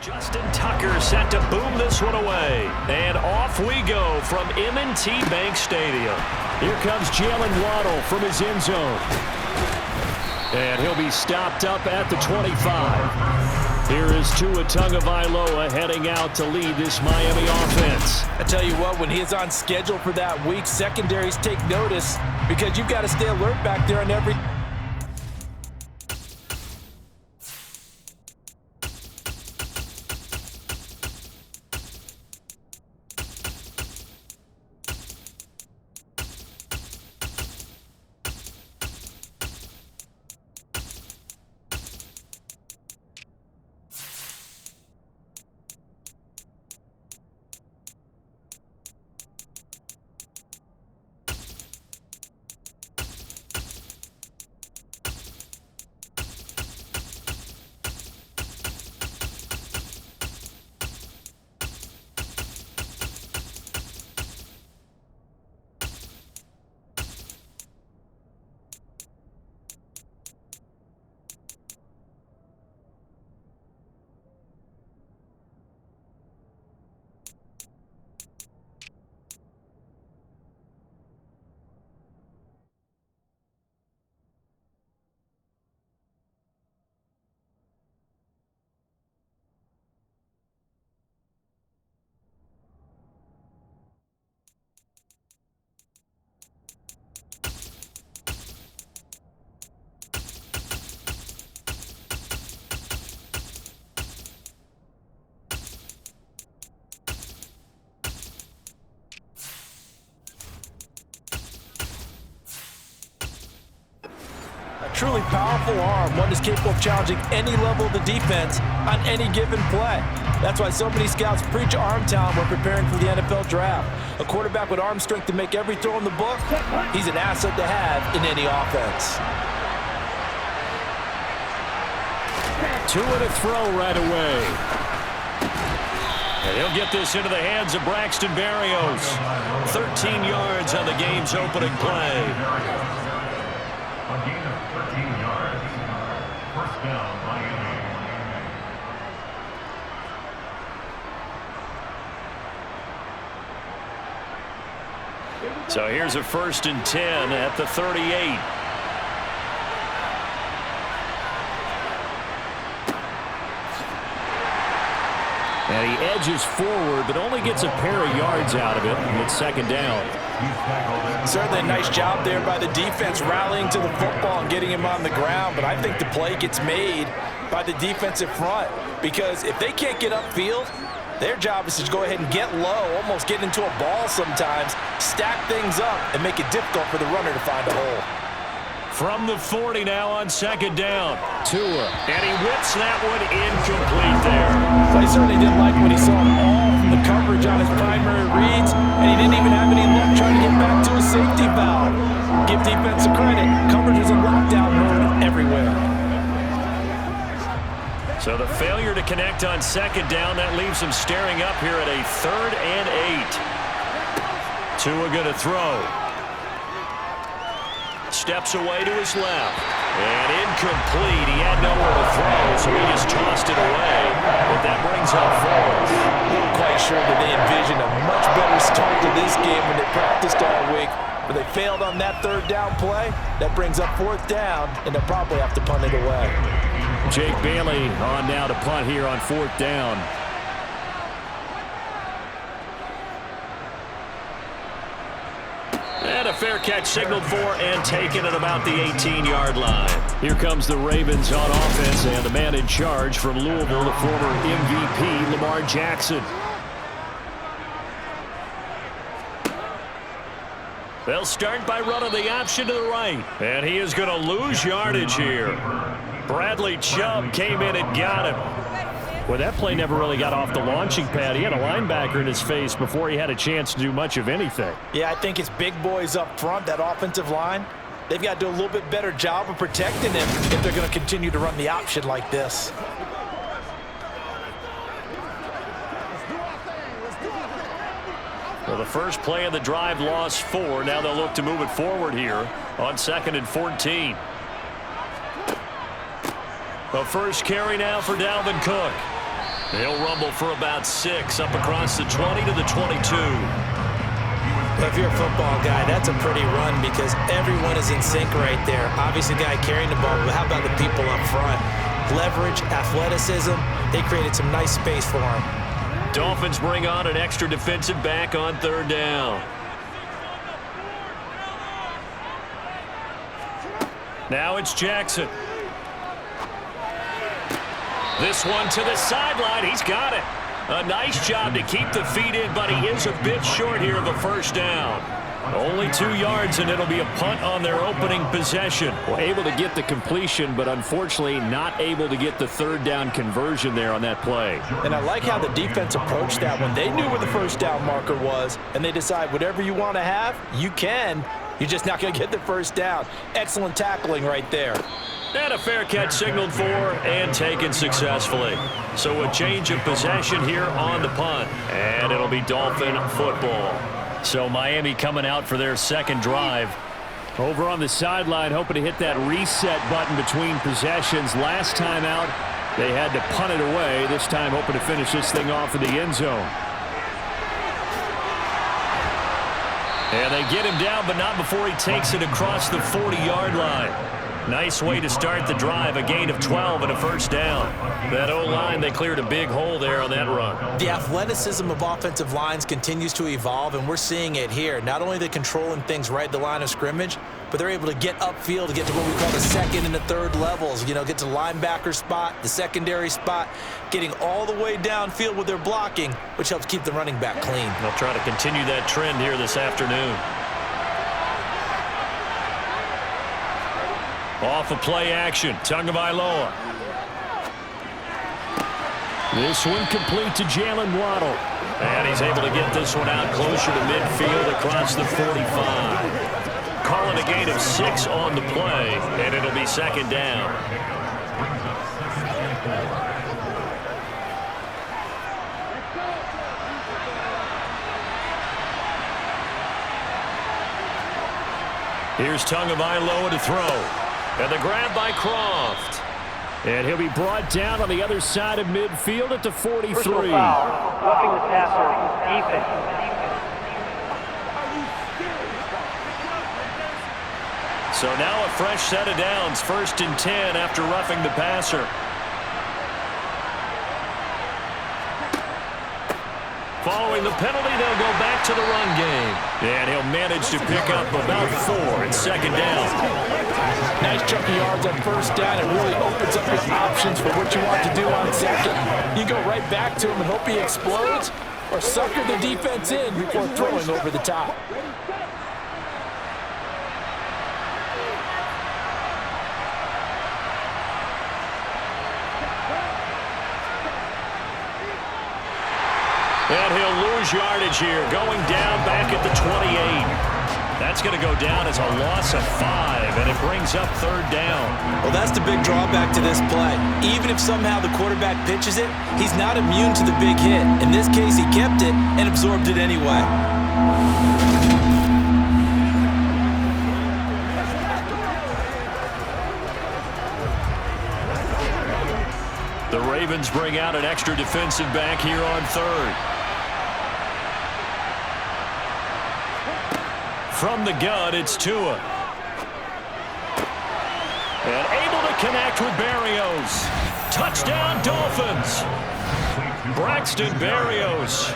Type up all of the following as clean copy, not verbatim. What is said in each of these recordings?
Justin Tucker set to boom this one away. And off we go from M&T Bank Stadium. Here comes Jalen Waddle from his end zone. And he'll be stopped up at the 25. Here is Tua Tagovailoa heading out to lead this Miami offense. I tell you what, when he is on schedule for that week, secondaries take notice because you've got to stay alert back there on every... Truly powerful arm, one is capable of challenging any level of the defense on any given play. That's why so many scouts preach arm talent when preparing for the NFL draft. A quarterback with arm strength to make every throw in the book, he's an asset to have in any offense. Tua to throw right away. And he'll get this into the hands of Braxton Berrios. 13 yards on the game's opening play. So here's a 1st and 10 at the 38. And he edges forward, but only gets a pair of yards out of it, and it's 2nd down. Certainly a nice job there by the defense rallying to the football and getting him on the ground, but I think the play gets made by the defensive front because if they can't get upfield, their job is to go ahead and get low, almost get into a ball sometimes, stack things up, and make it difficult for the runner to find a hole. From the 40 now on 2nd down. Tua. And he whips that one incomplete there. So he certainly didn't like when he saw him all from the coverage on his primary reads, and he didn't even have any luck trying to get back to a safety valve. Give defense a credit. Coverage is in lockdown mode everywhere. So the failure to connect on 2nd down, that leaves him staring up here at a 3rd and 8. Tua going to throw. Steps away to his left. And incomplete. He had nowhere to throw, so he just tossed it away. But that brings up 4th. I'm quite sure that they envisioned a much better start to this game when they practiced all week. But they failed on that 3rd down play. That brings up 4th down, and they'll probably have to punt it away. Jake Bailey on now to punt here on 4th down. And a fair catch signaled for and taken at about the 18-yard line. Here comes the Ravens on offense, and the man in charge from Louisville, the former MVP, Lamar Jackson. They'll start by running the option to the right. And he is going to lose yardage here. Bradley Chubb came in and got him. Well, that play never really got off the launching pad. He had a linebacker in his face before he had a chance to do much of anything. Yeah, I think his big boys up front, that offensive line, they've got to do a little bit better job of protecting him if they're going to continue to run the option like this. Well, the first play of the drive lost 4. Now they'll look to move it forward here on 2nd and 14. The first carry now for Dalvin Cook. He'll rumble for about 6 up across the 20 to the 22. If you're a football guy, that's a pretty run because everyone is in sync right there. Obviously, the guy carrying the ball, but how about the people up front? Leverage, athleticism, they created some nice space for him. Dolphins bring on an extra defensive back on 3rd down. Now it's Jackson. This one to the sideline. He's got it. A nice job to keep the feet in, but he is a bit short here of a 1st down. Only 2 yards, and it'll be a punt on their opening possession. Well, able to get the completion, but unfortunately not able to get the 3rd down conversion there on that play. And I like how the defense approached that one. They knew where the 1st down marker was, and they decide whatever you want to have, you can. You're just not going to get the 1st down. Excellent tackling right there. And a fair catch signaled for and taken successfully. So a change of possession here on the punt. And it'll be Dolphin football. So Miami coming out for their 2nd drive. Over on the sideline, hoping to hit that reset button between possessions. Last time out, they had to punt it away. This time hoping to finish this thing off in the end zone. And they get him down, but not before he takes it across the 40-yard line. Nice way to start the drive, a gain of 12 and a 1st down. That O-line, they cleared a big hole there on that run. The athleticism of offensive lines continues to evolve, and we're seeing it here. Not only are they controlling things right at the line of scrimmage, but they're able to get upfield to get to what we call the 2nd and the 3rd levels. You know, get to the linebacker spot, the secondary spot, getting all the way downfield with their blocking, which helps keep the running back clean. They'll try to continue that trend here this afternoon. Off of play action, Tagovailoa. This one complete to Jalen Waddle. And he's able to get this one out closer to midfield across the 45. Calling a gain of 6 on the play, and it'll be 2nd down. Here's Tagovailoa to throw. And the grab by Croft. And he'll be brought down on the other side of midfield at the 43. Personal foul, roughing the passer, defense. So now a fresh set of downs, 1st and 10 after roughing the passer. Following the penalty, they'll go back to the run game. And he'll manage to pick up about 4 and 2nd down. Nice chunk of yards on 1st down. It really opens up your options for what you want to do on 2nd. You go right back to him and hope he explodes, or sucker the defense in before throwing over the top. And he'll lose yardage here, going down back at the 28. That's going to go down as a loss of 5, and it brings up 3rd down. Well, that's the big drawback to this play. Even if somehow the quarterback pitches it, he's not immune to the big hit. In this case, he kept it and absorbed it anyway. The Ravens bring out an extra defensive back here on 3rd. From the gun, it's Tua. And able to connect with Berrios. Touchdown, Dolphins. Braxton Berrios,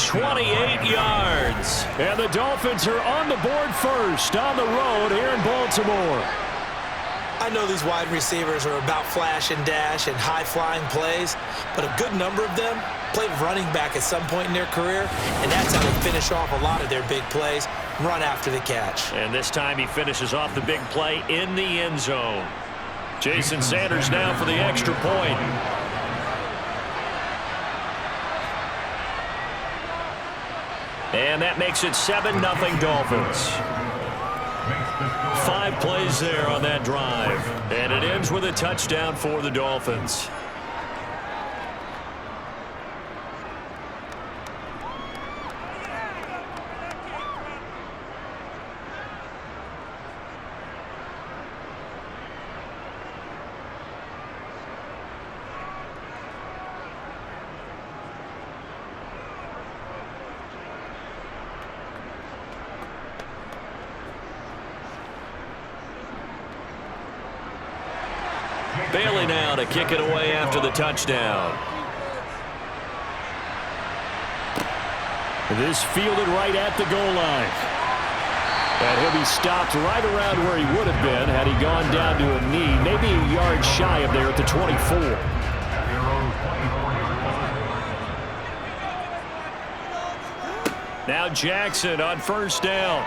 28 yards. And the Dolphins are on the board first on the road here in Baltimore. I know these wide receivers are about flash and dash and high-flying plays, but a good number of them played running back at some point in their career, and that's how they finish off a lot of their big plays, run after the catch. And this time he finishes off the big play in the end zone. Jason Sanders now for the extra point. And that makes it 7-0 Dolphins. 5 plays there on that drive. And it ends with a touchdown for the Dolphins. Bailey now to kick it away after the touchdown. This fielded right at the goal line. And he'll be stopped right around where he would have been had he gone down to a knee, maybe a yard shy of there at the 24. Now Jackson on first down.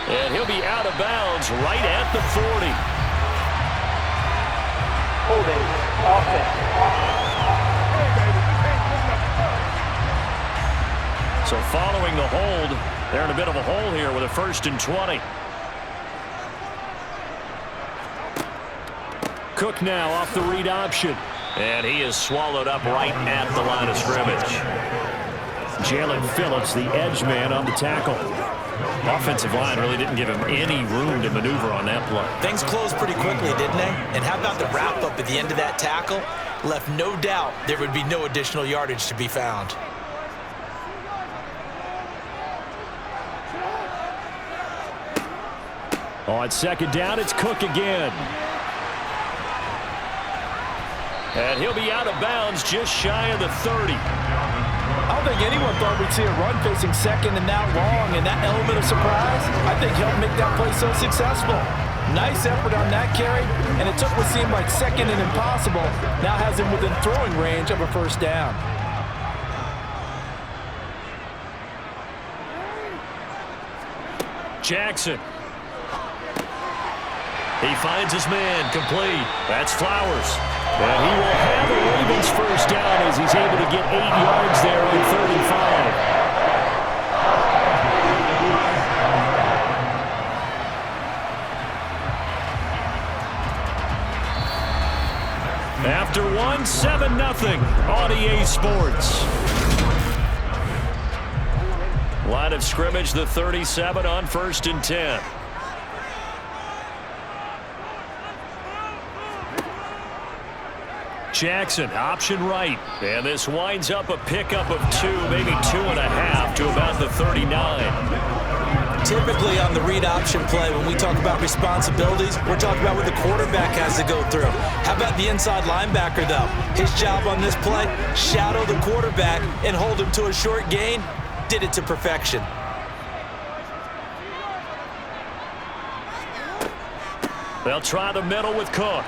And he'll be out of bounds right at the 40. Holding. Offense. So following the hold, they're in a bit of a hole here with a 1st and 20. Cook now off the read option. And he is swallowed up right at the line of scrimmage. Jalen Phillips, the edge man on the tackle. Offensive line really didn't give him any room to maneuver on that play. Things closed pretty quickly, didn't they? And how about the wrap-up at the end of that tackle? Left no doubt there would be no additional yardage to be found. On second down, it's Cook again. And he'll be out of bounds just shy of the 30. I don't think anyone thought we'd see a run facing second and that long, and that element of surprise, I think, helped make that play so successful. Nice effort on that carry, and it took what seemed like second and impossible, now has him within throwing range of a 1st down. Jackson. He finds his man, complete. That's Flowers. And he will have the Ravens 1st down as he's able to get 8 yards there on 3rd and 5. After one, 7-0 on EA Sports. Line of scrimmage, the 37 on 1st and 10. Jackson, option right. And this winds up a pickup of 2, maybe 2.5 to about the 39. Typically on the read option play, when we talk about responsibilities, we're talking about what the quarterback has to go through. How about the inside linebacker, though? His job on this play, shadow the quarterback and hold him to a short gain. Did it to perfection. They'll try the middle with Cook.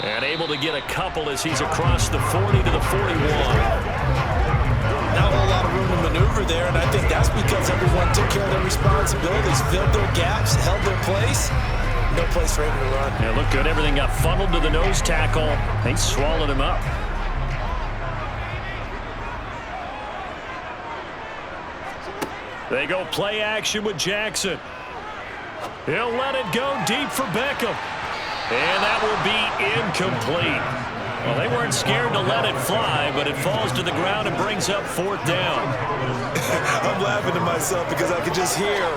And able to get a couple as he's across the 40 to the 41. Not a whole lot of room to maneuver there, and I think that's because everyone took care of their responsibilities, filled their gaps, held their place. No place for him to run. Yeah, looked good. Everything got funneled to the nose tackle. They swallowed him up. They go play action with Jackson. He'll let it go deep for Beckham. And that will be incomplete. Well, they weren't scared to let it fly, but it falls to the ground and brings up 4th down. I'm laughing to myself because I could just hear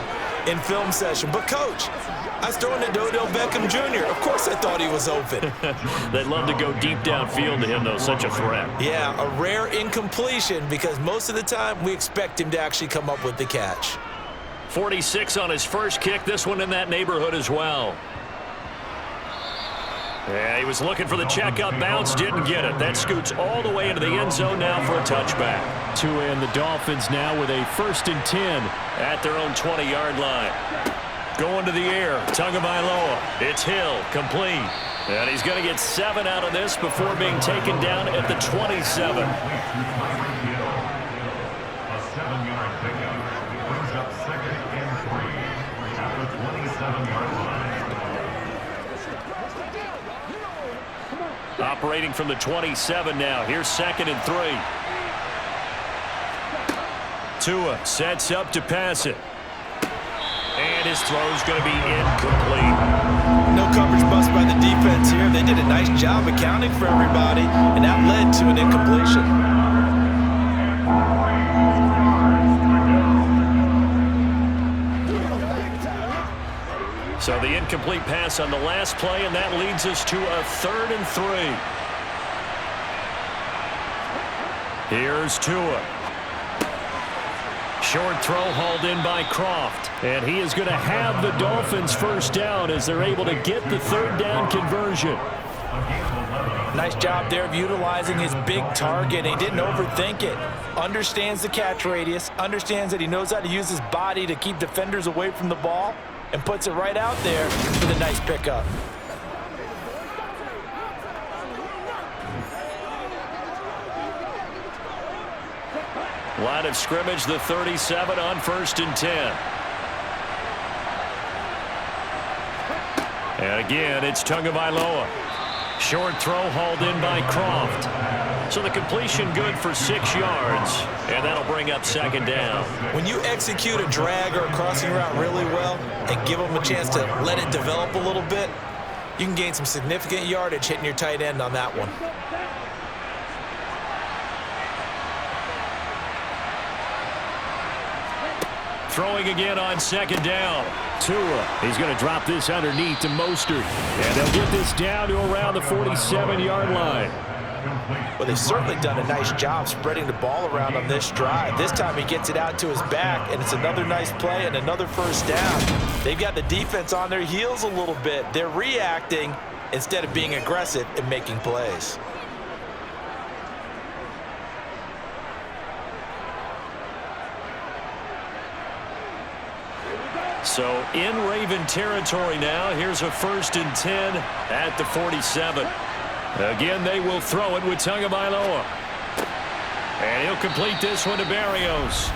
in film session. But, Coach, I was throwing it to Odell Beckham Jr. Of course I thought he was open. They'd love to go deep downfield to him, though. Such a threat. Yeah, a rare incompletion because most of the time we expect him to actually come up with the catch. 46 on his first kick. This one in that neighborhood as well. Yeah, he was looking for the check-up bounce, didn't get it. That scoots all the way into the end zone now for a touchback. Tua and the Dolphins now with a 1st and 10 at their own 20-yard line. Going to the air, Tagovailoa. It's Hill, complete. And he's going to get 7 out of this before being taken down at the 27. A 7-yard pickup brings up 2nd and 3 at the 27-yard line. Operating from the 27 now. Here's 2nd and 3. Tua sets up to pass it. And his throw's going to be incomplete. No coverage bust by the defense here. They did a nice job accounting for everybody, and that led to an incompletion. So the incomplete pass on the last play, and that leads us to a 3rd and 3. Here's Tua. Short throw hauled in by Croft. And he is going to have the Dolphins first down as they're able to get the third down conversion. Nice job there of utilizing his big target. He didn't overthink it. Understands the catch radius, understands that he knows how to use his body to keep defenders away from the ball, and puts it right out there for the nice pickup. Line of scrimmage, the 37 on 1st and 10. And again, it's Tagovailoa. Short throw hauled in by Croft. So the completion good for 6 yards, and that'll bring up second down. When you execute a drag or a crossing route really well and give them a chance to let it develop a little bit, you can gain some significant yardage hitting your tight end on that one. Throwing again on second down. Tua, he's going to drop this underneath to Mostert. And they'll get this down to around the 47-yard line. Well, they've certainly done a nice job spreading the ball around on this drive. This time he gets it out to his back, and it's another nice play and another first down. They've got the defense on their heels a little bit. They're reacting instead of being aggressive and making plays. So in Raven territory now. Here's a 1st and 10 at the 47. Again, they will throw it with Tagovailoa. And he'll complete this one to Barrios.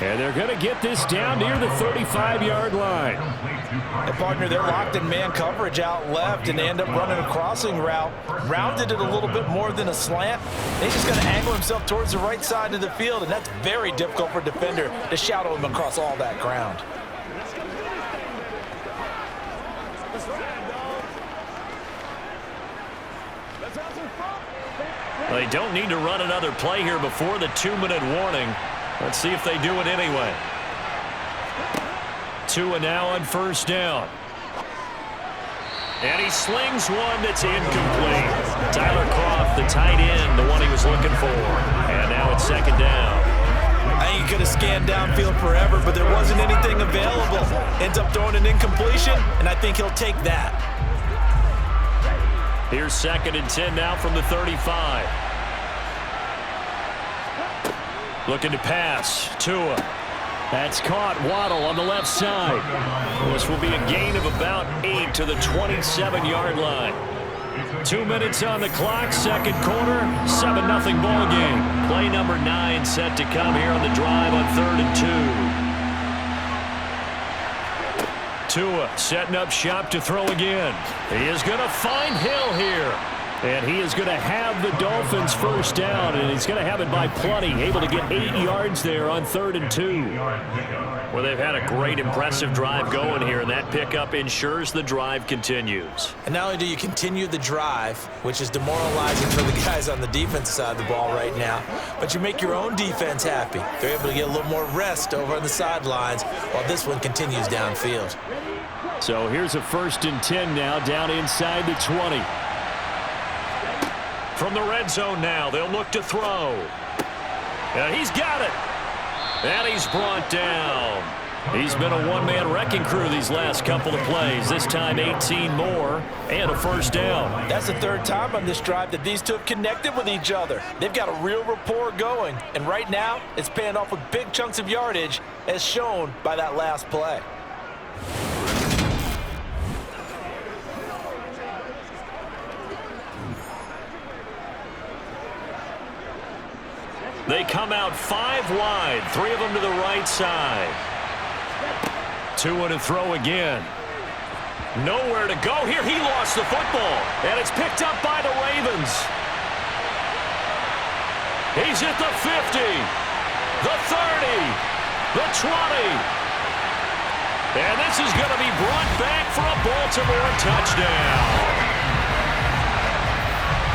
And they're going to get this down near the 35-yard line. And partner, they're locked in man coverage out left, and they end up running a crossing route. Rounded it a little bit more than a slant. He's just going to angle himself towards the right side of the field, and that's very difficult for a defender to shadow him across all that ground. They don't need to run another play here before the 2-minute warning. Let's see if they do it anyway. Tua now on first down. And he slings one that's incomplete. Tyler Croft, the tight end, the one he was looking for. And now it's second down. I think he could have scanned downfield forever, but there wasn't anything available. Ends up throwing an incompletion, and I think he'll take that. Here's 2nd and 10 now from the 35. Looking to pass. Tua. That's caught. Waddle on the left side. This will be a gain of about 8 to the 27-yard line. 2 minutes on the clock, second quarter, 7-0 ball game. Play number 9 set to come here on the drive on 3rd and 2. Tua setting up shop to throw again. He is going to find Hill here. And he is going to have the Dolphins first down, and he's going to have it by plenty, able to get 8 yards there on 3rd and 2. Well, they've had a great, impressive drive going here, and that pickup ensures the drive continues. And not only do you continue the drive, which is demoralizing for the guys on the defense side of the ball right now, but you make your own defense happy. They're able to get a little more rest over on the sidelines while this one continues downfield. So here's a 1st and 10 now, down inside the 20. From the red zone now, they'll look to throw. And he's got it. And he's brought down. He's been a one-man wrecking crew these last couple of plays. This time 18 more and a first down. That's the 3rd time on this drive that these two have connected with each other. They've got a real rapport going. And right now, it's paying off with big chunks of yardage as shown by that last play. They come out 5 wide, 3 of them to the right side. Tua to throw again. Nowhere to go here. He lost the football, and it's picked up by the Ravens. He's at the 50, the 30, the 20. And this is going to be brought back for a Baltimore touchdown.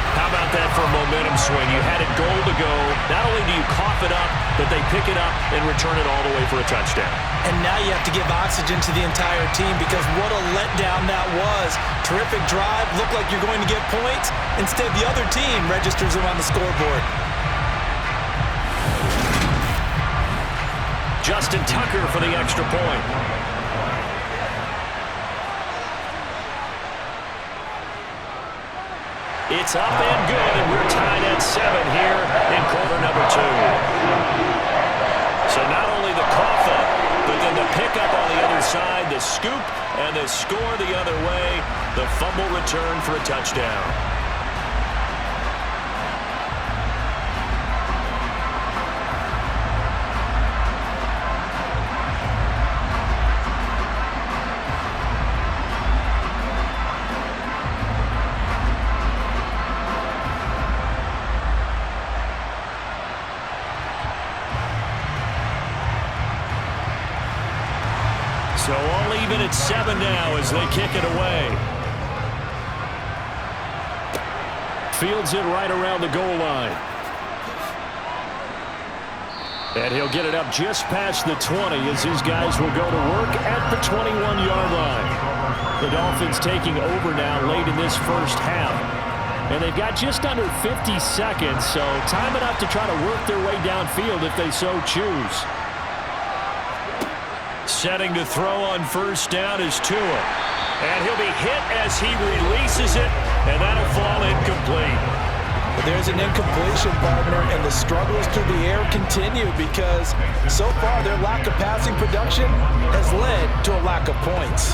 How about that for a momentum swing? You had it goal to go. Not only do you cough it up, but they pick it up and return it all the way for a touchdown. And now you have to give oxygen to the entire team because what a letdown that was. Terrific drive. Looked like you're going to get points. Instead, the other team registers them on the scoreboard. Justin Tucker for the extra point. It's up and good, and we're tied at 7 here in quarter number 2. So not only the cough up, but then the pickup on the other side, the scoop, and the score the other way, the fumble return for a touchdown. So all even at 7 now as they kick it away. Fields it right around the goal line. And he'll get it up just past the 20 as these guys will go to work at the 21-yard line. The Dolphins taking over now late in this first half. And they've got just under 50 seconds, so time enough to try to work their way downfield if they so choose. Setting to throw on first down is Tua. And he'll be hit as he releases it, and that'll fall incomplete. There's an incompletion, partner, and the struggles through the air continue because so far their lack of passing production has led to a lack of points.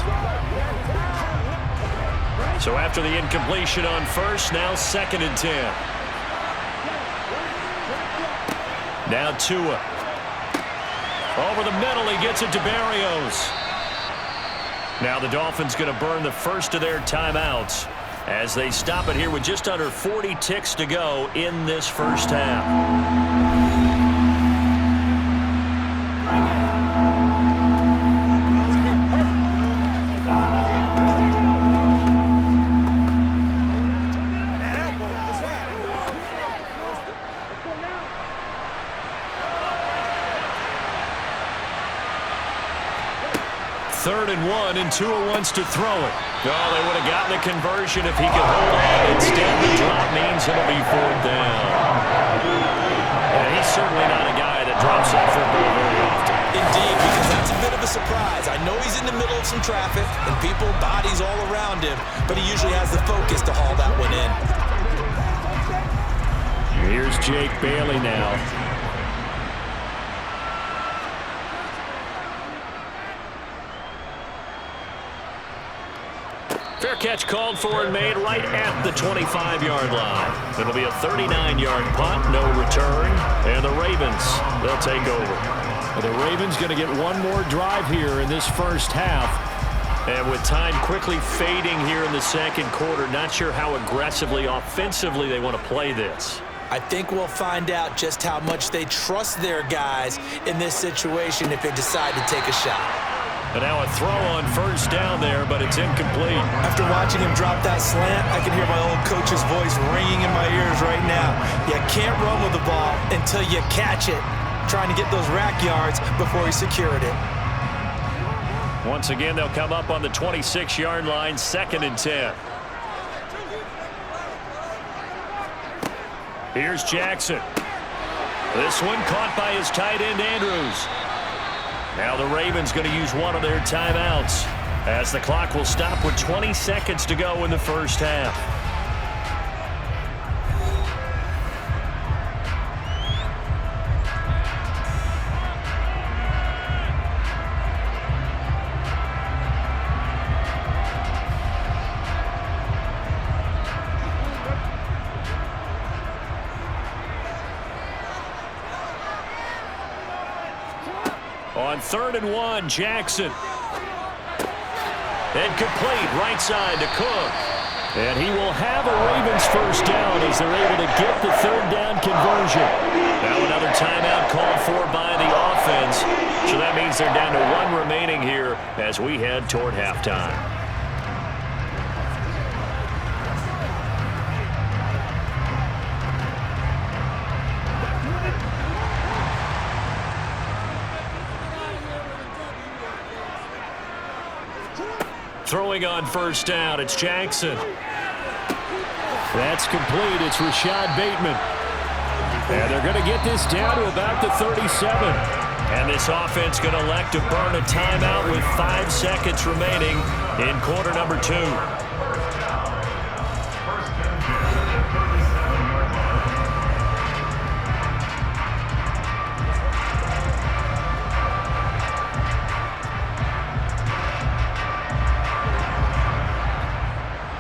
So after the incompletion on first, now 2nd and 10. Now Tua. Over the middle, he gets it to Barrios. Now the Dolphins going to burn the first of their timeouts as they stop it here with just under 40 ticks to go in this first half. Third and 1, and Tua wants to throw it. Oh, they would have gotten the conversion if he could hold on. Instead, the drop means it'll be 4th down. And he's certainly not a guy that drops that football very often. Indeed, because that's a bit of a surprise. I know he's in the middle of some traffic and people, bodies all around him, but he usually has the focus to haul that one in. Here's Jake Bailey now. Fair catch called for and made right at the 25-yard line. It'll be a 39-yard punt, no return, and the Ravens, they'll take over. The Ravens going to get one more drive here in this first half. And with time quickly fading here in the second quarter, not sure how aggressively, offensively they want to play this. I think we'll find out just how much they trust their guys in this situation if they decide to take a shot. And now a throw on first down there, but it's incomplete. After watching him drop that slant, I can hear my old coach's voice ringing in my ears right now. You can't run with the ball until you catch it, trying to get those rack yards before he secured it. Once again, they'll come up on the 26-yard line, 2nd and 10. Here's Jackson. This one caught by his tight end, Andrews. Now the Ravens going to use one of their timeouts as the clock will stop with 20 seconds to go in the first half. On 3rd and 1, Jackson. Incomplete, right side to Cook. And he will have a Ravens first down as they're able to get the 3rd down conversion. Now another timeout called for by the offense. So that means they're down to 1 remaining here as we head toward halftime. Throwing on first down, it's Jackson. That's complete. It's Rashad Bateman. And they're going to get this down to about the 37. And this offense going to elect to burn a timeout with 5 seconds remaining in quarter number 2.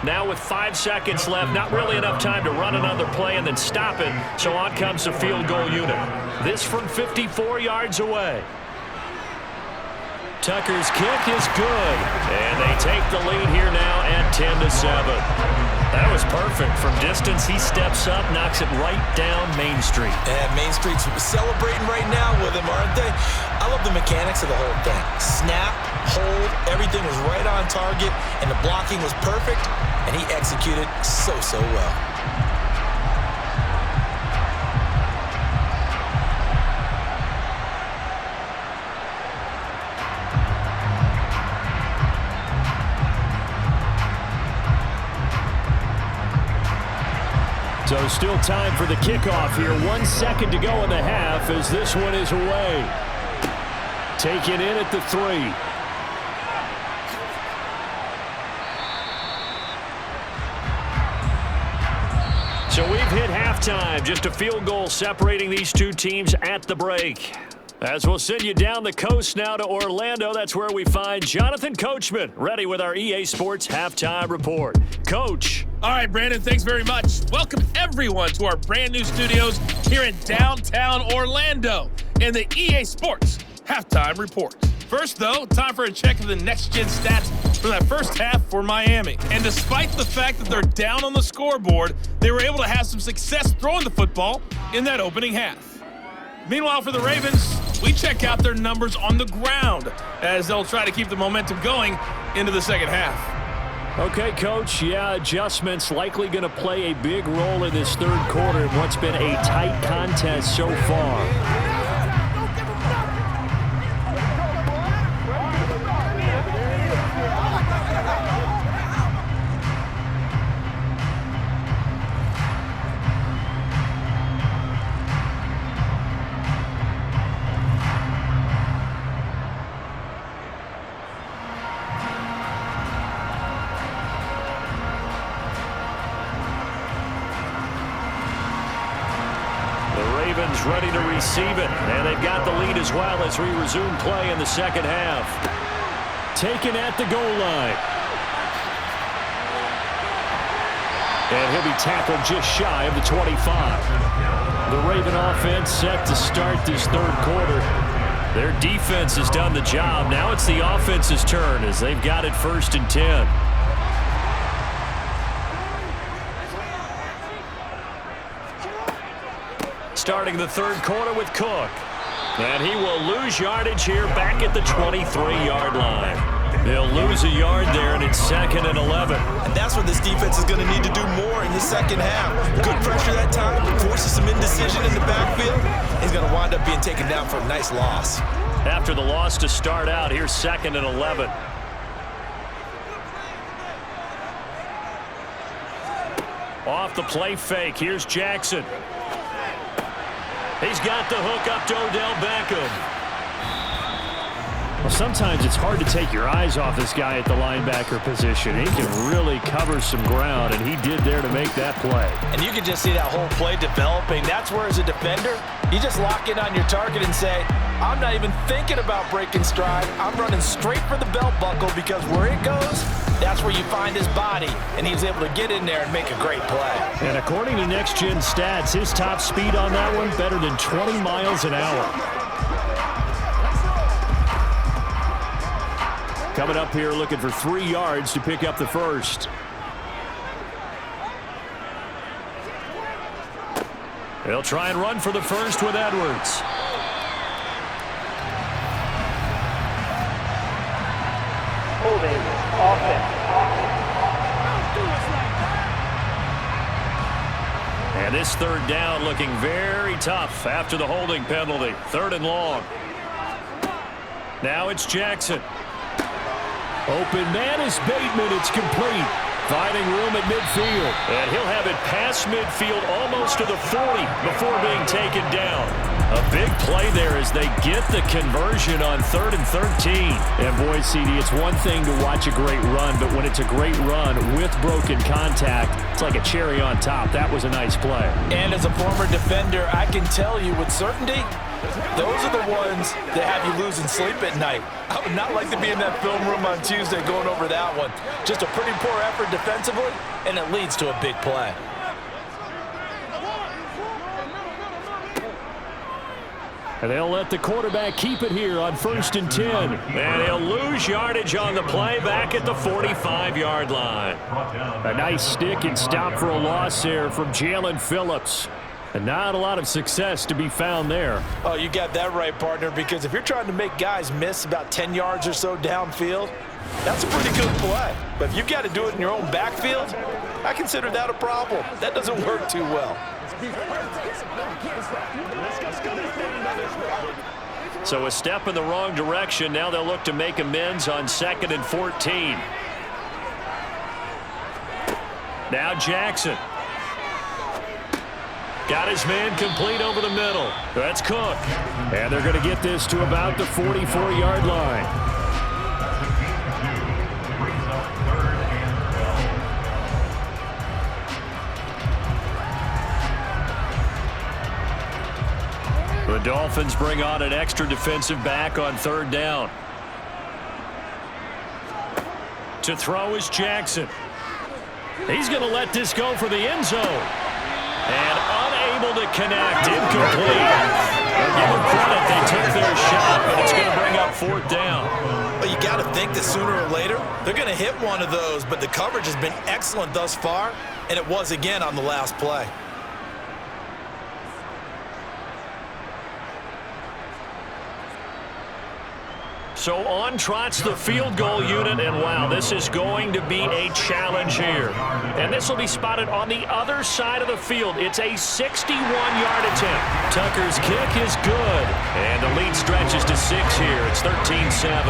Now with 5 seconds left, not really enough time to run another play and then stop it, so on comes the field goal unit. This from 54 yards away. Tucker's kick is good, and they take the lead here now at 10-7. That was perfect. From distance, he steps up, knocks it right down Main Street. And Main Street's celebrating right now with him, aren't they? I love the mechanics of the whole thing. Snap, hold, everything was right on target, and the blocking was perfect, and he executed so well. So still time for the kickoff here. 1 second to go in the half as this one is away. Taken in at the 3. So we've hit halftime. Just a field goal separating these two teams at the break. As we'll send you down the coast now to Orlando, that's where we find Jonathan Coachman, ready with our EA Sports Halftime Report. Coach. All right, Brandon, thanks very much. Welcome, everyone, to our brand new studios here in downtown Orlando in the EA Sports Halftime Report. First, though, time for a check of the next-gen stats for that first half for Miami. And despite the fact that they're down on the scoreboard, they were able to have some success throwing the football in that opening half. Meanwhile, for the Ravens, we check out their numbers on the ground as they'll try to keep the momentum going into the second half. Okay, Coach, adjustments likely going to play a big role in this third quarter in what's been a tight contest so far. Ready to receive it, and they've got the lead as well as we resume play in the second half. Taken at the goal line. And he'll be tackled just shy of the 25. The Raven offense set to start this third quarter. Their defense has done the job. Now it's the offense's turn as they've got it 1st and 10. Starting the third quarter with Cook. And he will lose yardage here back at the 23-yard line. They'll lose a yard there, and it's 2nd and 11. And that's what this defense is going to need to do more in the second half. Good pressure that time, forces some indecision in the backfield. He's going to wind up being taken down for a nice loss. After the loss to start out, here's 2nd and 11. Off the play fake, here's Jackson. He's got the hook up to Odell Beckham. Well, sometimes it's hard to take your eyes off this guy at the linebacker position. He can really cover some ground, and he did there to make that play. And you can just see that whole play developing. That's where, as a defender, you just lock in on your target and say, I'm not even thinking about breaking stride. I'm running straight for the belt buckle because where it goes, that's where you find his body, and he was able to get in there and make a great play. And according to Next Gen Stats, his top speed on that one, better than 20 miles an hour. Coming up here looking for 3 yards to pick up the first. They'll try and run for the first with Edwards. Holding offense. And this third down looking very tough after the holding penalty. 3rd and long. Now it's Jackson. Open man is Bateman. It's complete. Finding room at midfield. And he'll have it past midfield almost to the 40 before being taken down. A big play there as they get the conversion on 3rd and 13. And boy, CD, it's one thing to watch a great run, but when it's a great run with broken contact, it's like a cherry on top. That was a nice play. And as a former defender, I can tell you with certainty, those are the ones that have you losing sleep at night. I would not like to be in that film room on Tuesday going over that one. Just a pretty poor effort defensively, and it leads to a big play. And they'll let the quarterback keep it here on 1st and 10. And he'll lose yardage on the play back at the 45-yard line. A nice stick and stop for a loss there from Jalen Phillips. And not a lot of success to be found there. Oh, you got that right, partner, because if you're trying to make guys miss about 10 yards or so downfield, that's a pretty good play. But if you've got to do it in your own backfield, I consider that a problem. That doesn't work too well. So a step in the wrong direction. Now they'll look to make amends on 2nd and 14. Now Jackson. Got his man complete over the middle. That's Cook. And they're going to get this to about the 44-yard line. The Dolphins bring on an extra defensive back on 3rd down. To throw is Jackson. He's going to let this go for the end zone. And unable to connect, incomplete. I'll give them credit, they took their shot, but it's going to bring up 4th down. Well, you got to think that sooner or later, they're going to hit one of those, but the coverage has been excellent thus far, and it was again on the last play. So on trots the field goal unit, and wow, this is going to be a challenge here. And this will be spotted on the other side of the field. It's a 61-yard attempt. Tucker's kick is good. And the lead stretches to 6 here. It's 13-7.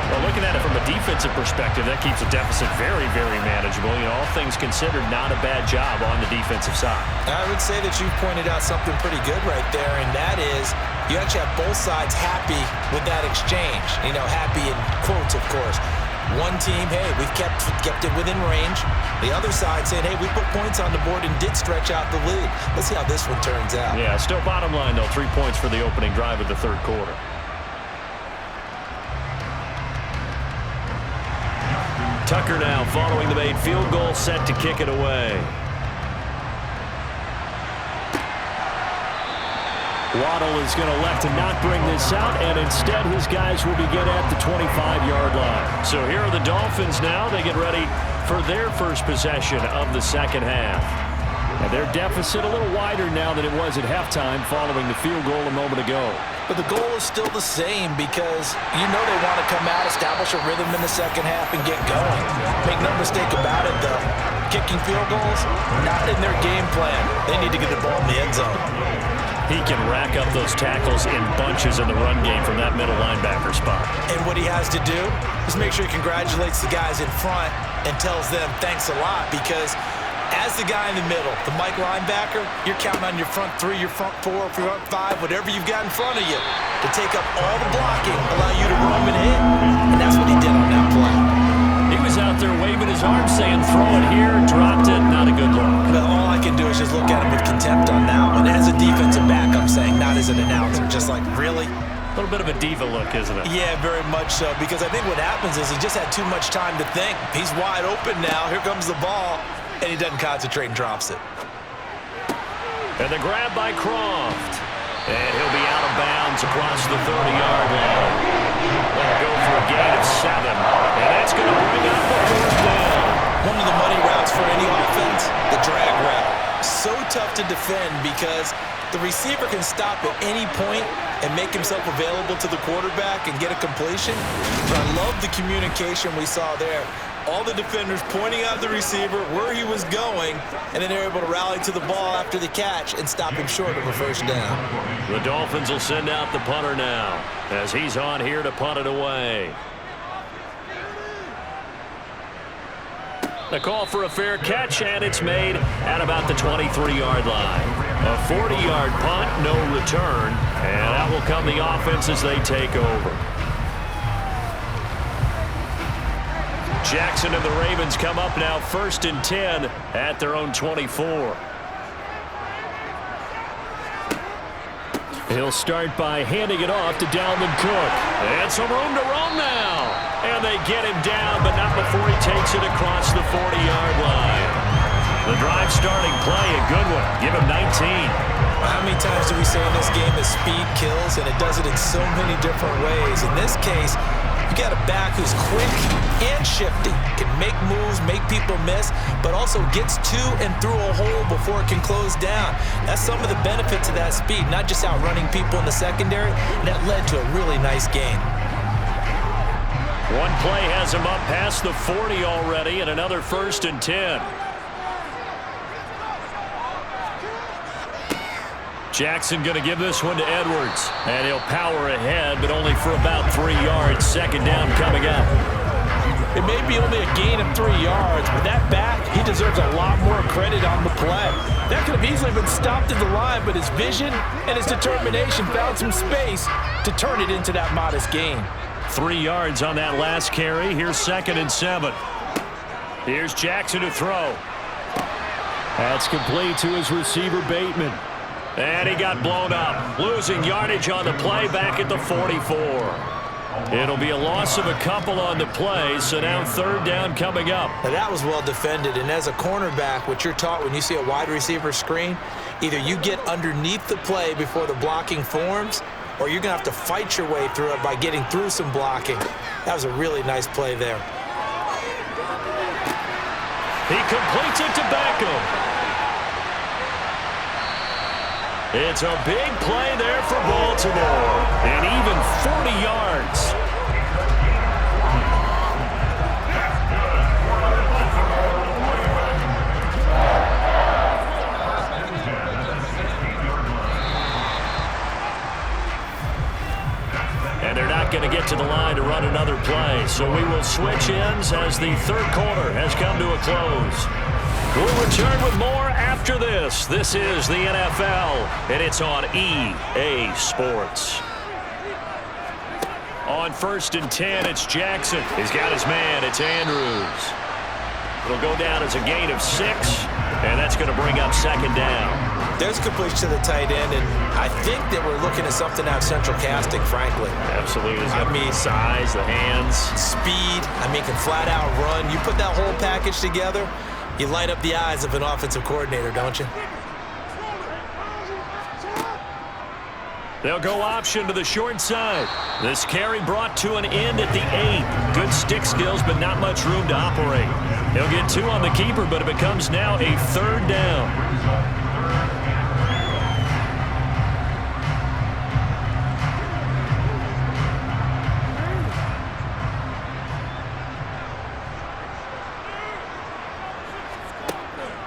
Well, looking at it from a defensive perspective, that keeps the deficit very, very manageable. You know, all things considered, not a bad job on the defensive side. I would say that you pointed out something pretty good right there, and that is you actually have both sides happy with that exchange. You know, happy in quotes, of course. One team, hey, we've kept it within range. The other side saying, hey, we put points on the board and did stretch out the lead. Let's see how this one turns out. Yeah, still bottom line, though, 3 points for the opening drive of the 3rd quarter. Tucker now following the made field goal, set to kick it away. Waddle is going to elect to not bring this out, and instead his guys will begin at the 25-yard line. So here are the Dolphins now. They get ready for their first possession of the 2nd half. And their deficit a little wider now than it was at halftime following the field goal a moment ago. But the goal is still the same because you know they want to come out, establish a rhythm in the 2nd half, and get going. Make no mistake about it, though. Kicking field goals, not in their game plan. They need to get the ball in the end zone. He can rack up those tackles in bunches in the run game from that middle linebacker spot. And what he has to do is make sure he congratulates the guys in front and tells them thanks a lot because as the guy in the middle, the Mike linebacker, you're counting on your front 3, your front 4, front 5, whatever you've got in front of you to take up all the blocking, allow you to roam and hit. And that's what he did on that play. He was out there waving his arms saying, throw it here, dropped it, not a good look. But all I can do is just look at him with contempt on that one. As a defensive back, I'm saying, not as an announcer. Just like, really? A little bit of a diva look, isn't it? Yeah, very much so. Because I think what happens is he just had too much time to think. He's wide open now. Here comes the ball. And he doesn't concentrate and drops it. And the grab by Croft. And he'll be out of bounds across the 30-yard line. They'll go for a gain of 7. And that's going to bring up the 4th down. One of the money routes for any offense, the drag route. So tough to defend because the receiver can stop at any point and make himself available to the quarterback and get a completion. But I love the communication we saw there. All the defenders pointing out the receiver where he was going, and then they're able to rally to the ball after the catch and stop him short of a 1st down. The Dolphins will send out the punter now as he's on here to punt it away. A call for a fair catch, and it's made at about the 23-yard line. A 40-yard punt, no return, and that will come the offense as they take over. Jackson and the Ravens come up now 1st and 10 at their own 24. He'll start by handing it off to Dalvin Cook. And some room to roam now. And they get him down, but not before he takes it across the 40-yard line. The drive starting play, a good one. Give him 19. How many times do we say in this game that speed kills, and it does it in so many different ways? In this case, you got a back who's quick and shifty, can make moves, make people miss, but also gets to and through a hole before it can close down. That's some of the benefits of that speed, not just outrunning people in the secondary. And that led to a really nice game. One play has him up past the 40 already, and another 1st and 10. Jackson going to give this one to Edwards. And he'll power ahead, but only for about 3 yards. 2nd down coming up. It may be only a gain of 3 yards, but that back, he deserves a lot more credit on the play. That could have easily been stopped at the line, but his vision and his determination found some space to turn it into that modest gain. 3 yards on that last carry. Here's 2nd and 7. Here's Jackson to throw. That's complete to his receiver, Bateman. And he got blown up. Losing yardage on the play back at the 44. It'll be a loss of a couple on the play, so now 3rd down coming up. Now that was well defended, and as a cornerback, what you're taught when you see a wide receiver screen, either you get underneath the play before the blocking forms, or you're going to have to fight your way through it by getting through some blocking. That was a really nice play there. He completes it to Beckham. It's a big play there for Baltimore, and even 40 yards. And they're not going to get to the line to run another play, so we will switch ends as the 3rd quarter has come to a close. We'll return with more after this. This is the NFL, and it's on EA Sports. On 1st and 10, it's Jackson. He's got his man. It's Andrews. It'll go down as a gain of 6, and that's going to bring up 2nd down. There's completion to the tight end, and I think that we're looking at something out of central casting, frankly. Absolutely. I mean, size, the hands. Speed. I mean, can flat out run. You put that whole package together, you light up the eyes of an offensive coordinator, don't you? They'll go option to the short side. This carry brought to an end at the 8. Good stick skills, but not much room to operate. He'll get 2 on the keeper, but it becomes now a 3rd down.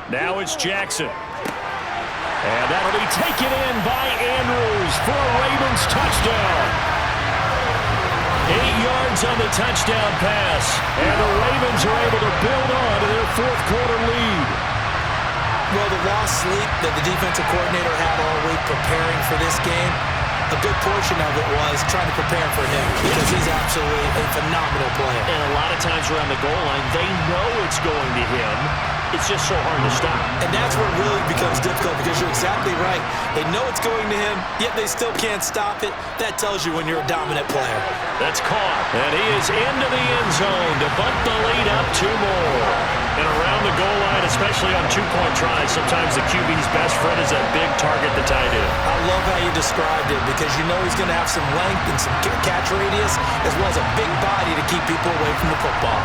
Now it's Jackson. And that'll be taken in by Andrews for a Ravens touchdown. 8 yards on the touchdown pass. And the Ravens are able to build on to their 4th quarter lead. Well, the lost sleep that the defensive coordinator had all week preparing for this game, a good portion of it was trying to prepare for him because he's absolutely a phenomenal player. And a lot of times around the goal line, they know it's going to him. It's just so hard to stop. And that's where it really becomes difficult because you're exactly right. They know it's going to him, yet they still can't stop it. That tells you when you're a dominant player. That's caught. And he is into the end zone to bump the lead up 2 more. And around the goal line, especially on 2-point tries, sometimes the QB's best friend is that big target, the tight end. I love how you described it because you know he's going to have some length and some catch radius as well as a big body to keep people away from the football.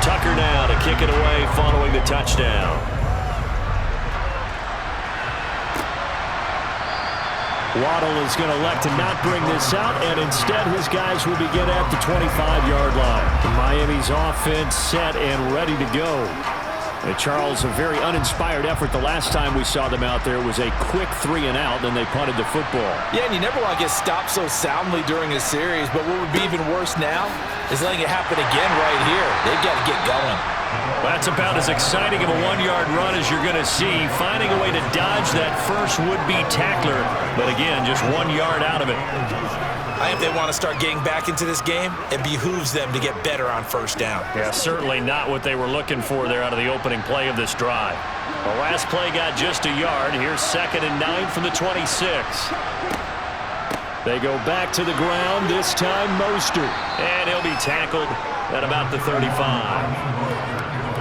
Tucker now to kick it away following the touchdown. Waddle is going to elect to not bring this out, and instead his guys will begin at the 25-yard line. Miami's offense set and ready to go. And Charles, a very uninspired effort the last time we saw them out there was a quick 3-and-out, then they punted the football. Yeah, and you never want to get stopped so soundly during a series, but what would be even worse now is letting it happen again right here. They've got to get going. That's about as exciting of a 1-yard run as you're going to see, finding a way to dodge that first would-be tackler, but again, just 1 yard out of it. If they want to start getting back into this game, it behooves them to get better on first down. Yeah, certainly not what they were looking for there out of the opening play of this drive. The last play got just a yard. Here's 2nd and 9 from the 26. They go back to the ground, this time Mostert. And he'll be tackled at about the 35.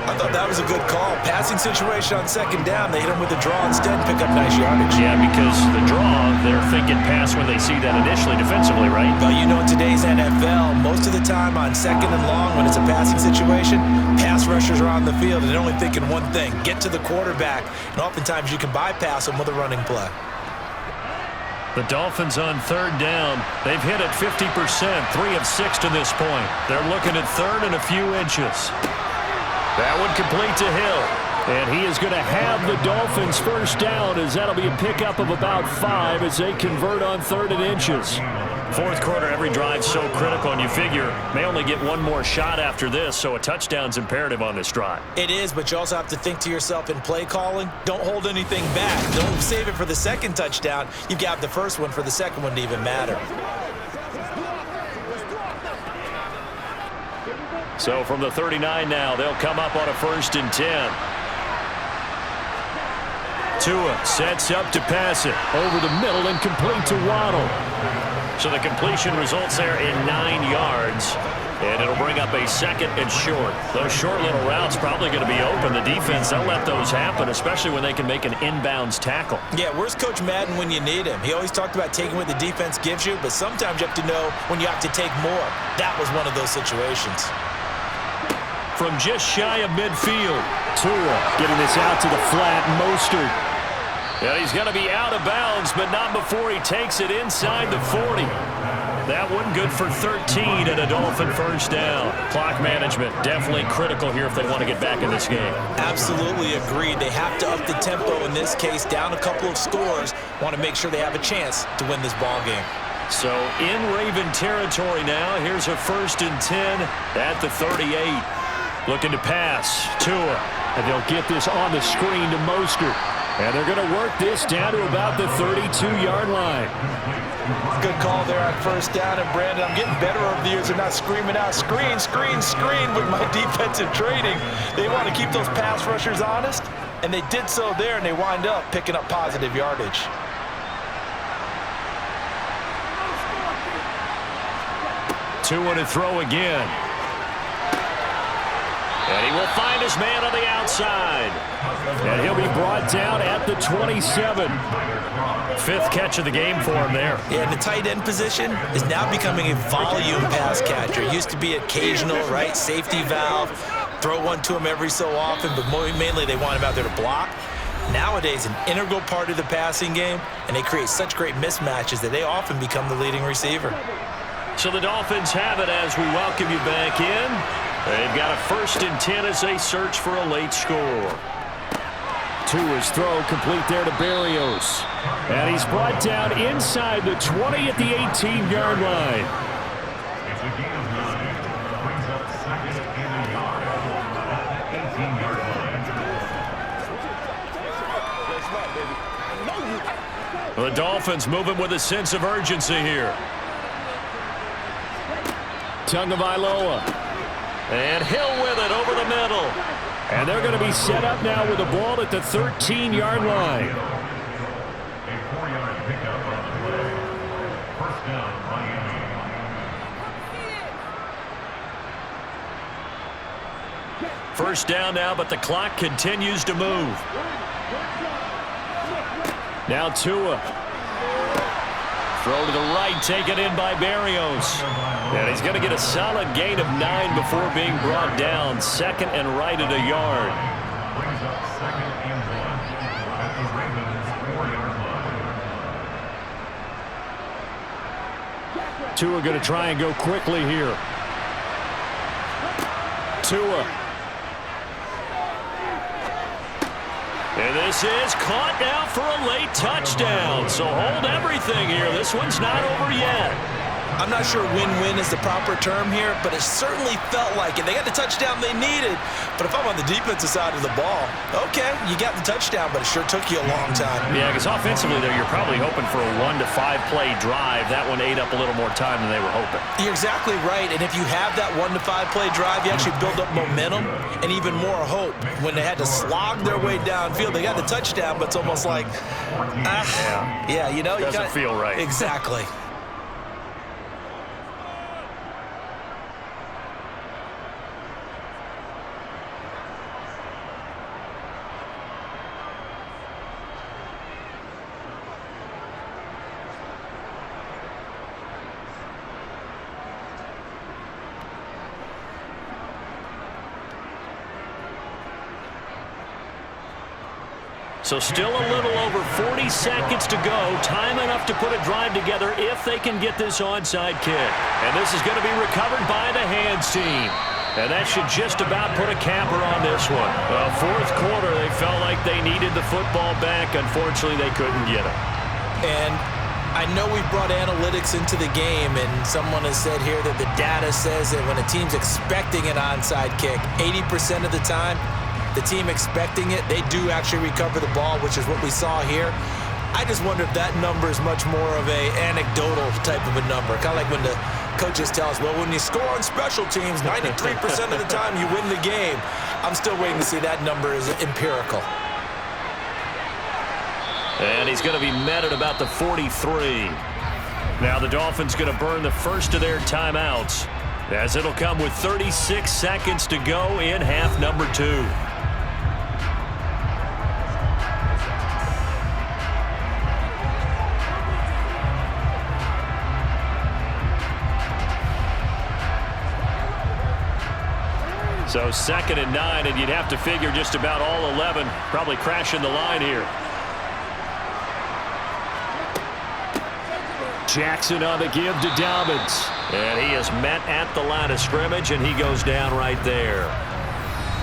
I thought that was a good call. Passing situation on 2nd down. They hit him with a draw instead and pick up nice yardage. Yeah, because the draw, they're thinking pass when they see that initially defensively, right? Well, you know, in today's NFL, most of the time on 2nd and long when it's a passing situation, pass rushers are on the field and they're only thinking one thing, get to the quarterback. And oftentimes you can bypass them with a running play. The Dolphins on 3rd down. They've hit it 50%, 3 of 6 to this point. They're looking at 3rd and a few inches. That one complete to Hill. And he is going to have the Dolphins first down as that'll be a pickup of about 5 as they convert on 3rd and inches. 4th quarter, every drive so critical, and you figure may only get one more shot after this, so a touchdown's imperative on this drive. It is, but you also have to think to yourself in play calling, don't hold anything back. Don't save it for the 2nd touchdown. You've got the first one for the 2nd one to even matter. So from the 39 now, they'll come up on a 1st and 10. Tua sets up to pass it over the middle and complete to Waddle. So the completion results there in 9 yards. And it'll bring up a 2nd and short. Those short little routes probably going to be open. The defense, they'll let those happen, especially when they can make an inbounds tackle. Yeah, where's Coach Madden when you need him? He always talked about taking what the defense gives you, but sometimes you have to know when you have to take more. That was one of those situations. From just shy of midfield, Tua getting this out to the flat. Mostert. Yeah, he's going to be out of bounds, but not before he takes it inside the 40. That one good for 13 and a Dolphin first down. Clock management definitely critical here if they want to get back in this game. Absolutely agreed. They have to up the tempo in this case, down a couple of scores. Want to make sure they have a chance to win this ball game. So in Raven territory now, here's a 1st and 10 at the 38. Looking to pass. Tua. And they'll get this on the screen to Mostert. And they're going to work this down to about the 32-yard line. Good call there on 1st down. And, Brandon, I'm getting better over the years of not screaming out, screen, screen, screen with my defensive training. They want to keep those pass rushers honest, and they did so there, and they wind up picking up positive yardage. Tua to throw again. And he will find his man on the outside. And he'll be brought down at the 27. 5th catch of the game for him there. Yeah, and the tight end position is now becoming a volume pass catcher. It used to be occasional, right? Safety valve. Throw one to him every so often, but mainly they want him out there to block. Nowadays, an integral part of the passing game, and they create such great mismatches that they often become the leading receiver. So the Dolphins have it as we welcome you back in. They've got a 1st and 10 as they search for a late score. Tua's throw complete there to Berrios. And he's brought down inside the 20 at the 18-yard line. It's a gain of 9. Brings up 2nd and a yard at the 18-yard line. The Dolphins moving with a sense of urgency here. Tagovailoa. And Hill with it over the middle. And they're going to be set up now with the ball at the 13-yard line. A 4-yard pickup on the play. 1st down, Miami. First down now, but the clock continues to move. Now Tua. Throw to the right, taken in by Berrios. And he's going to get a solid gain of 9 before being brought down. 2nd and right at a yard. Brings up 2nd and 1 at the Ravens 4-yard line. Tua going to try and go quickly here. Tua. And this is caught now for a late touchdown. So hold everything here. This one's not over yet. I'm not sure win-win is the proper term here, but it certainly felt like it. They got the touchdown they needed, but if I'm on the defensive side of the ball, okay, you got the touchdown, but it sure took you a long time. Yeah, because offensively, though, you're probably hoping for a 1 to 5 play drive. That one ate up a little more time than they were hoping. You're exactly right, and if you have that 1 to 5 play drive, you actually build up momentum and even more hope. When they had to slog their way downfield, they got the touchdown, but it's almost like, yeah, you know. Doesn't feel right. Exactly. So still a little over 40 seconds to go. Time enough to put a drive together if they can get this onside kick. And this is going to be recovered by the hands team. And that should just about put a capper on this one. Well, fourth quarter, they felt like they needed the football back. Unfortunately, they couldn't get it. And I know we've brought analytics into the game, and someone has said here that the data says that when a team's expecting an onside kick, 80% of the time, the team expecting it, they do actually recover the ball, which is what we saw here. I just wonder if that number is much more of a anecdotal type of a number. Kind of like when the coaches tell us, well, when you score on special teams, 93% of the time you win the game. I'm still waiting to see that number is empirical. And he's going to be met at about the 43. Now the Dolphins going to burn the first of their timeouts, as it'll come with 36 seconds to go in half number 2. So 2nd and 9, and you'd have to figure just about all 11 probably crashing the line here. Jackson on the give to Dobbins. And he is met at the line of scrimmage, and he goes down right there.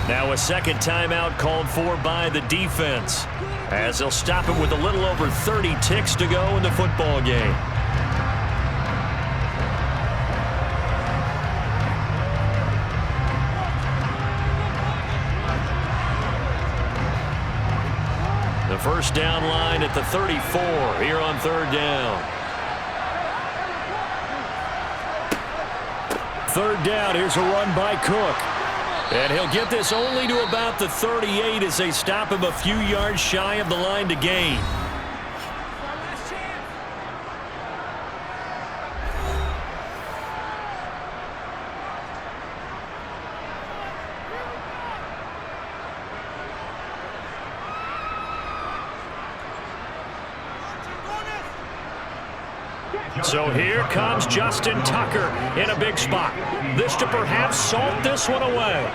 Now a second timeout called for by the defense, as they'll stop it with a little over 30 ticks to go in the football game. The first down line at the 34 here on 3rd down. 3rd down, here's a run by Cook. And he'll get this only to about the 38 as they stop him a few yards shy of the line to gain. So here comes Justin Tucker in a big spot. This to perhaps salt this one away.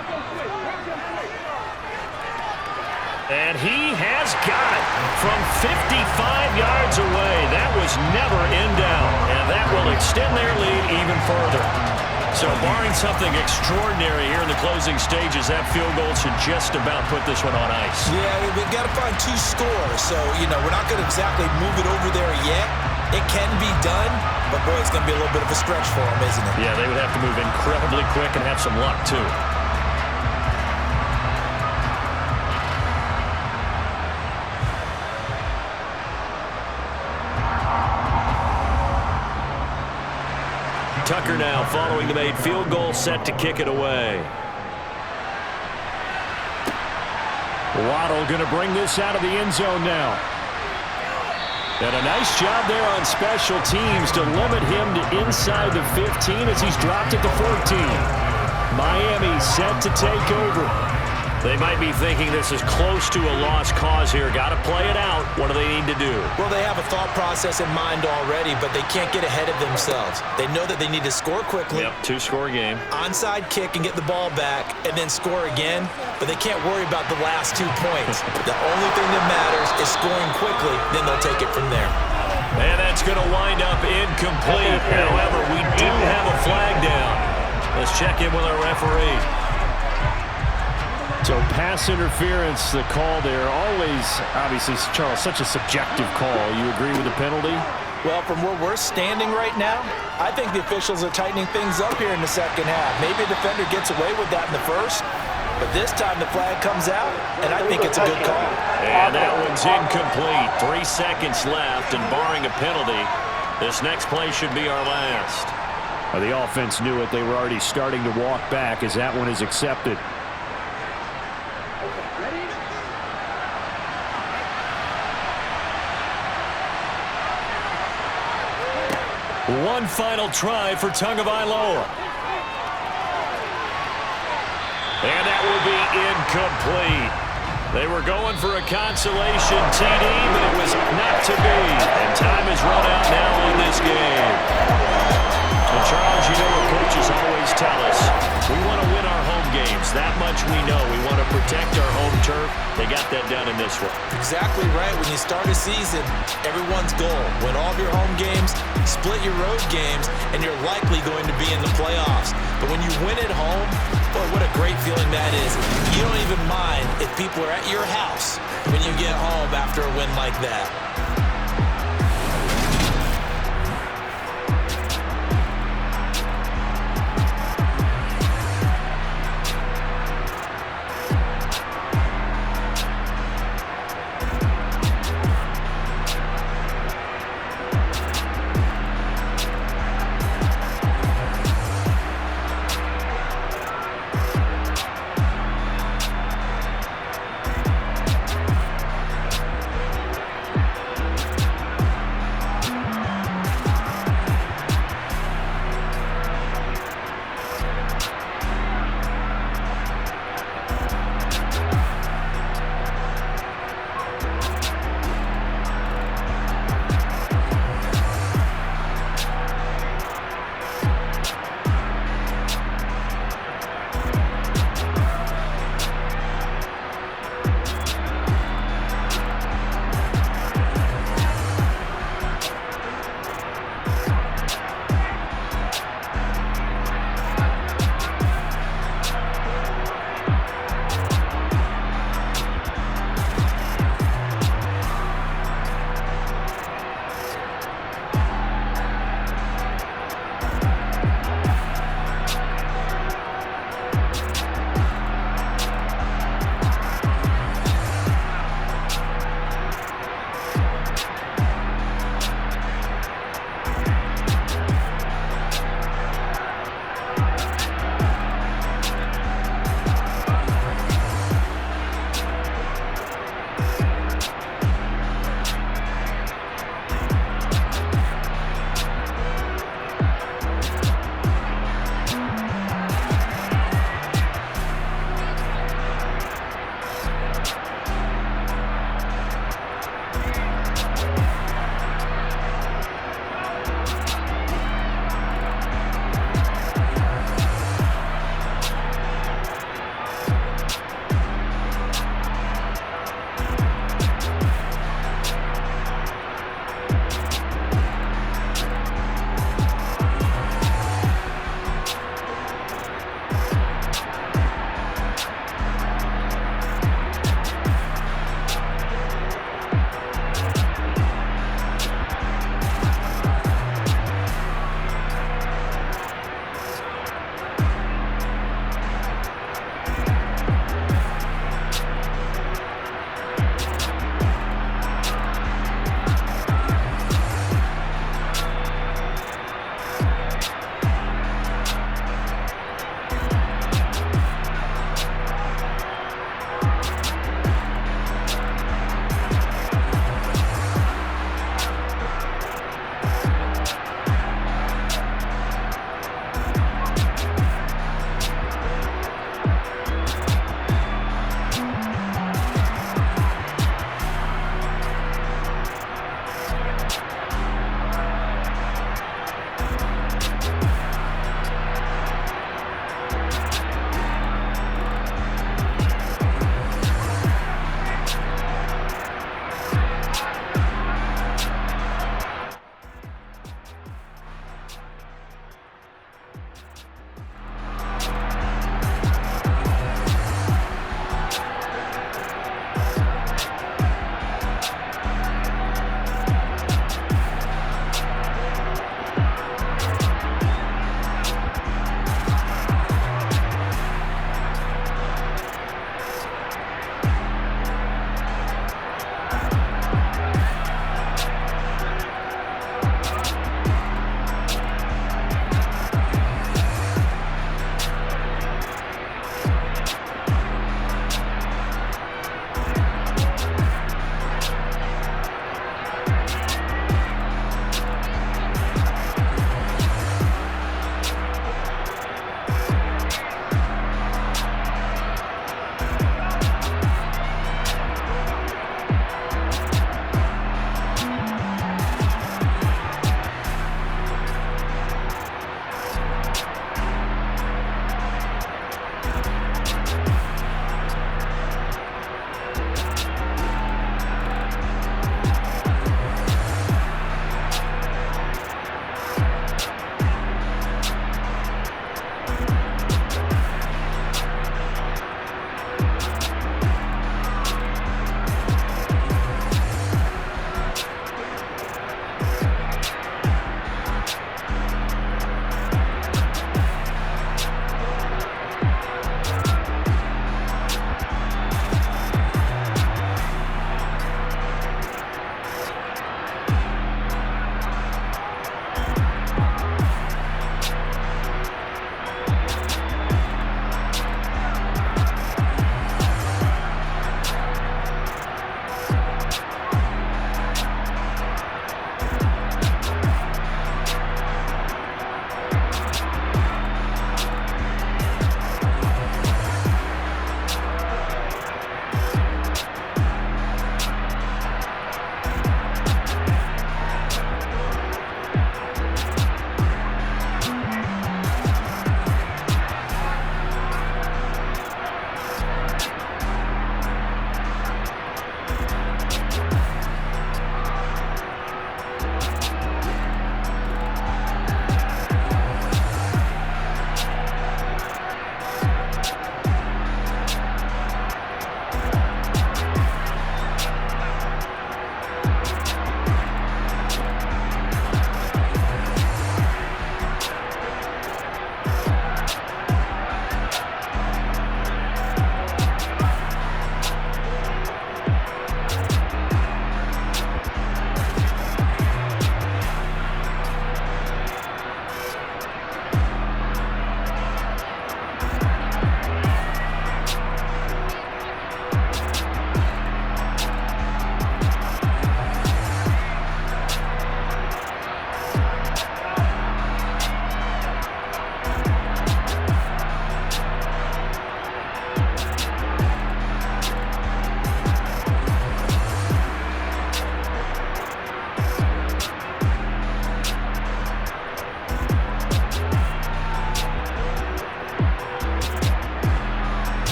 And he has got it from 55 yards away. That was never in doubt, and that will extend their lead even further. So barring something extraordinary here in the closing stages, that field goal should just about put this one on ice. Yeah, we've got to find 2 scores. So, you know, we're not going to exactly move it over there yet. It can be done, but boy, it's going to be a little bit of a stretch for them, isn't it? Yeah, they would have to move incredibly quick and have some luck, too. Tucker now following the made field goal, set to kick it away. Waddle going to bring this out of the end zone now. And a nice job there on special teams to limit him to inside the 15 as he's dropped it to 14. Miami set to take over. They might be thinking this is close to a lost cause here. Got to play it out. What do they need to do? Well, they have a thought process in mind already, but they can't get ahead of themselves. They know that they need to score quickly. Yep, 2-score game. Onside kick and get the ball back and then score again, but they can't worry about the last 2 points. The only thing that matters is scoring quickly, then they'll take it from there. And that's going to wind up incomplete. However, we do have a flag down. Let's check in with our referee. So pass interference, the call there. Always, obviously, Charles, such a subjective call. You agree with the penalty? Well, from where we're standing right now, I think the officials are tightening things up here in the second half. Maybe a defender gets away with that in the first, but this time the flag comes out, and I think it's a good call. And that one's incomplete. 3 seconds left, and barring a penalty, this next play should be our last. Well, the offense knew it. They were already starting to walk back as that one is accepted. One final try for Tagovailoa. And that will be incomplete. They were going for a consolation TD, but it was not to be. And time is run out now on this game. And Charles, you know what coaches always tell us. We want to win our home games. That much we know. We want to protect our home turf. They got that done in this one. Exactly right. When you start a season, everyone's goal, win all of your home games, split your road games, and you're likely going to be in the playoffs. But when you win at home, boy, what a great feeling that is. You don't even mind if people are at your house when you get home after a win like that.